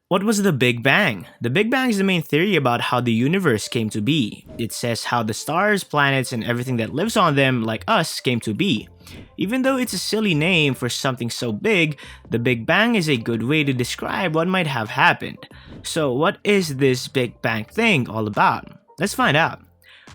What was the Big Bang? The Big Bang is the main theory about how the universe came to be. It says how the stars, planets, and everything that lives on them, like us, came to be. Even though it's a silly name for something so big, the Big Bang is a good way to describe what might have happened. So, what is this Big Bang thing all about? Let's find out.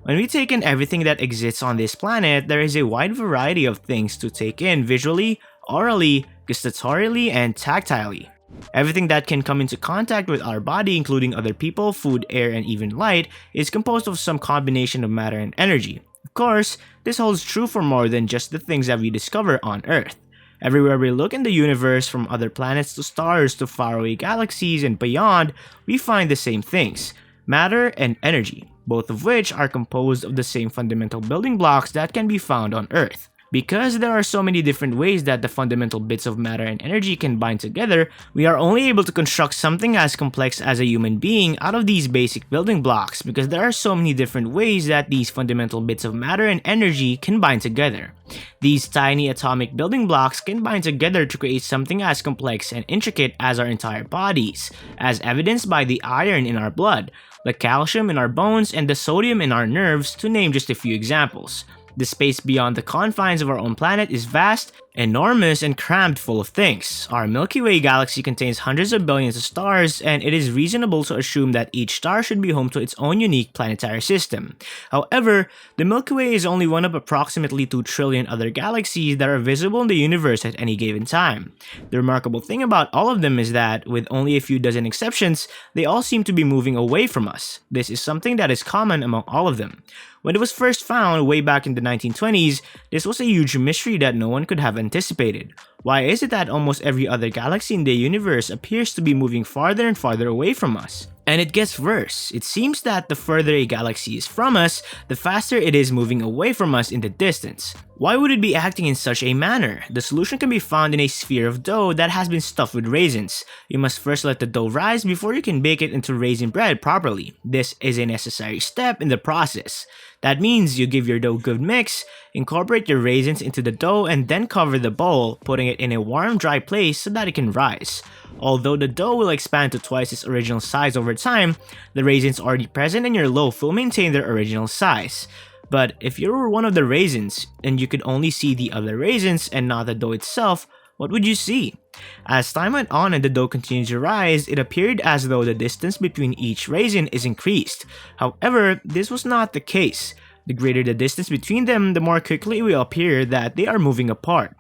When we take in everything that exists on this planet, there is a wide variety of things to take in visually, aurally, gustatorily, and tactilely. Everything that can come into contact with our body, including other people, food, air, and even light, is composed of some combination of matter and energy. Of course, this holds true for more than just the things that we discover on Earth. Everywhere we look in the universe, from other planets to stars to faraway galaxies and beyond, we find the same things: matter and energy, both of which are composed of the same fundamental building blocks that can be found on Earth. Because there are so many different ways that the fundamental bits of matter and energy can bind together, we are only able to construct something as complex as a human being out of these basic building blocks, because there are so many different ways that these fundamental bits of matter and energy can bind together. These tiny atomic building blocks can bind together to create something as complex and intricate as our entire bodies, as evidenced by the iron in our blood, the calcium in our bones, and the sodium in our nerves, to name just a few examples. The space beyond the confines of our own planet is vast, enormous, and crammed full of things. Our Milky Way galaxy contains hundreds of billions of stars, and it is reasonable to assume that each star should be home to its own unique planetary system. However, the Milky Way is only one of approximately 2 trillion other galaxies that are visible in the universe at any given time. The remarkable thing about all of them is that, with only a few dozen exceptions, they all seem to be moving away from us. This is something that is common among all of them. When it was first found way back in the 1920s, this was a huge mystery that no one could have anticipated. Why is it that almost every other galaxy in the universe appears to be moving farther and farther away from us? And it gets worse. It seems that the further a galaxy is from us, the faster it is moving away from us in the distance. Why would it be acting in such a manner? The solution can be found in a sphere of dough that has been stuffed with raisins. You must first let the dough rise before you can bake it into raisin bread properly. This is a necessary step in the process. That means you give your dough a good mix, incorporate your raisins into the dough, and then cover the bowl, putting it in a warm, dry place so that it can rise. Although the dough will expand to twice its original size over time, the raisins already present in your loaf will maintain their original size. But if you were one of the raisins, and you could only see the other raisins and not the dough itself, what would you see? As time went on and the dough continued to rise, it appeared as though the distance between each raisin is increased. However, this was not the case. The greater the distance between them, the more quickly it will appear that they are moving apart.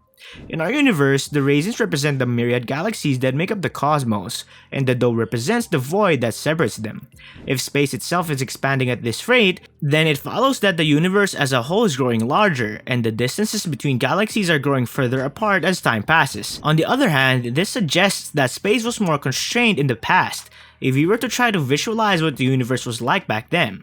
In our universe, the raisins represent the myriad galaxies that make up the cosmos, and the dough represents the void that separates them. If space itself is expanding at this rate, then it follows that the universe as a whole is growing larger, and the distances between galaxies are growing further apart as time passes. On the other hand, this suggests that space was more constrained in the past, if we were to try to visualize what the universe was like back then.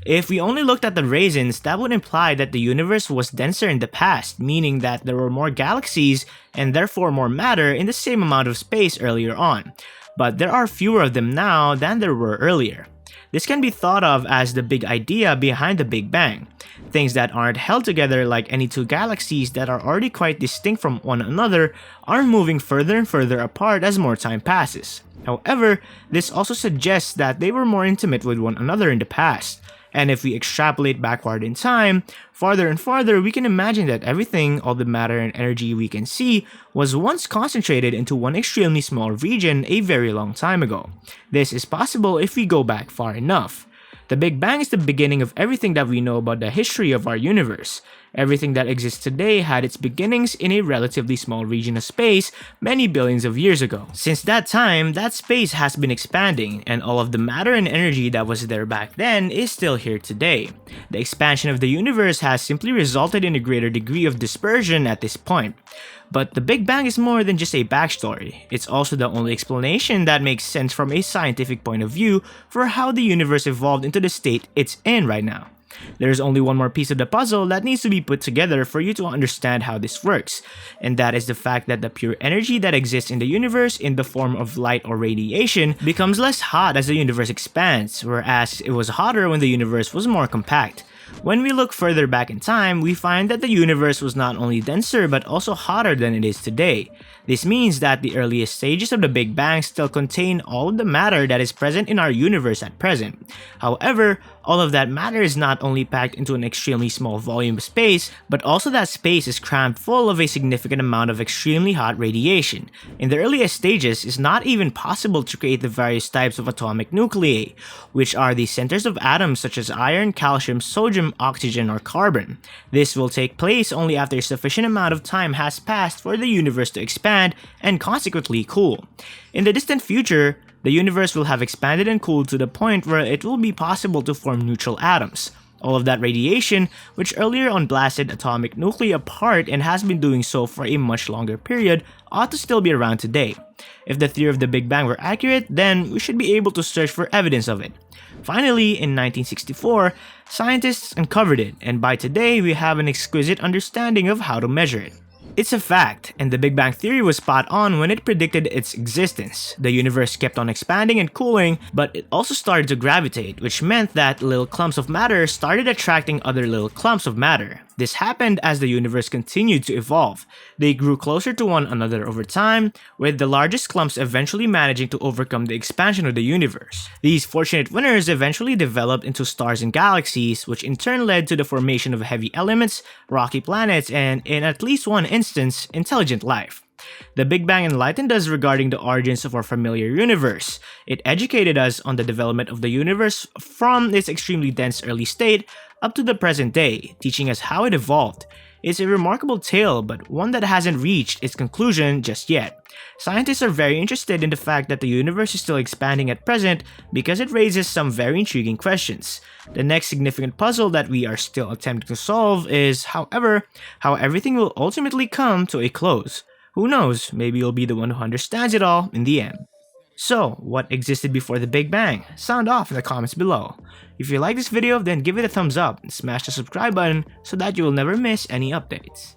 If we only looked at the raisins, that would imply that the universe was denser in the past, meaning that there were more galaxies and therefore more matter in the same amount of space earlier on. But there are fewer of them now than there were earlier. This can be thought of as the big idea behind the Big Bang. Things that aren't held together like any two galaxies that are already quite distinct from one another are moving further and further apart as more time passes. However, this also suggests that they were more intimate with one another in the past. And if we extrapolate backward in time, farther and farther, we can imagine that everything, all the matter and energy we can see, was once concentrated into one extremely small region a very long time ago. This is possible if we go back far enough. The Big Bang is the beginning of everything that we know about the history of our universe. Everything that exists today had its beginnings in a relatively small region of space many billions of years ago. Since that time, that space has been expanding, and all of the matter and energy that was there back then is still here today. The expansion of the universe has simply resulted in a greater degree of dispersion at this point. But the Big Bang is more than just a backstory. It's also the only explanation that makes sense from a scientific point of view for how the universe evolved into the state it's in right now. There's only one more piece of the puzzle that needs to be put together for you to understand how this works, and that is the fact that the pure energy that exists in the universe in the form of light or radiation becomes less hot as the universe expands, whereas it was hotter when the universe was more compact. When we look further back in time, we find that the universe was not only denser but also hotter than it is today. This means that the earliest stages of the Big Bang still contain all of the matter that is present in our universe at present. However, all of that matter is not only packed into an extremely small volume of space, but also that space is crammed full of a significant amount of extremely hot radiation. In the earliest stages, it's not even possible to create the various types of atomic nuclei, which are the centers of atoms such as iron, calcium, sodium, oxygen, or carbon. This will take place only after a sufficient amount of time has passed for the universe to expand and consequently cool. In the distant future, the universe will have expanded and cooled to the point where it will be possible to form neutral atoms. All of that radiation, which earlier on blasted atomic nuclei apart and has been doing so for a much longer period, ought to still be around today. If the theory of the Big Bang were accurate, then we should be able to search for evidence of it. Finally, in 1964, scientists uncovered it, and by today we have an exquisite understanding of how to measure it. It's a fact, and the Big Bang Theory was spot on when it predicted its existence. The universe kept on expanding and cooling, but it also started to gravitate, which meant that little clumps of matter started attracting other little clumps of matter. This happened as the universe continued to evolve. They grew closer to one another over time, with the largest clumps eventually managing to overcome the expansion of the universe. These fortunate winners eventually developed into stars and galaxies, which in turn led to the formation of heavy elements, rocky planets, and, in at least one instance, intelligent life. The Big Bang enlightened us regarding the origins of our familiar universe. It educated us on the development of the universe from its extremely dense early state up to the present day, teaching us how it evolved. It's a remarkable tale, but one that hasn't reached its conclusion just yet. Scientists are very interested in the fact that the universe is still expanding at present because it raises some very intriguing questions. The next significant puzzle that we are still attempting to solve is, however, how everything will ultimately come to a close. Who knows, maybe you'll be the one who understands it all in the end. So, what existed before the Big Bang? Sound off in the comments below. If you like this video, then give it a thumbs up and smash the subscribe button so that you will never miss any updates.